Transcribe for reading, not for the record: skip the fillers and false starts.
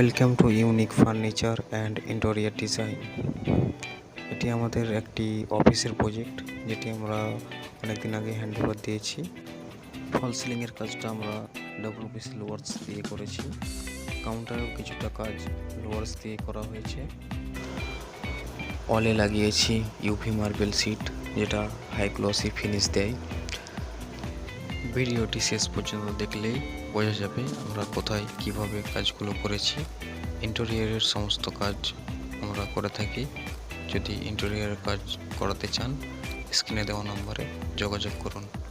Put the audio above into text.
Welcome to unique furniture and interior design. এটি আমাদের একটি অফিসের প্রজেক্ট, যেটি আমরা অনেকদিন আগে হ্যান্ডওভার দিয়েছি। ফল সিলিংয়ের কাজটা আমরা WPC লোয়ার্স দিয়ে করেছি। কাউন্টারেও কিছুটা কাজ লোয়ার্স দিয়ে করা হয়েছে। ওয়ালে লাগিয়েছি ইউভি মার্বেল সিট, যেটা হাই গ্লসি ফিনিশ দেয়। ভিডিওটি শেষ পর্যন্ত দেখলেই বোঝা যাবে আমরা কোথায় কিভাবে কাজগুলো করেছি। ইন্টেরিয়রের সমস্ত কাজ আমরা করে থাকি। যদি ইন্টেরিয়রের কাজ করাতে চান, স্ক্রিনে দেওয়া নম্বরে যোগাযোগ করুন।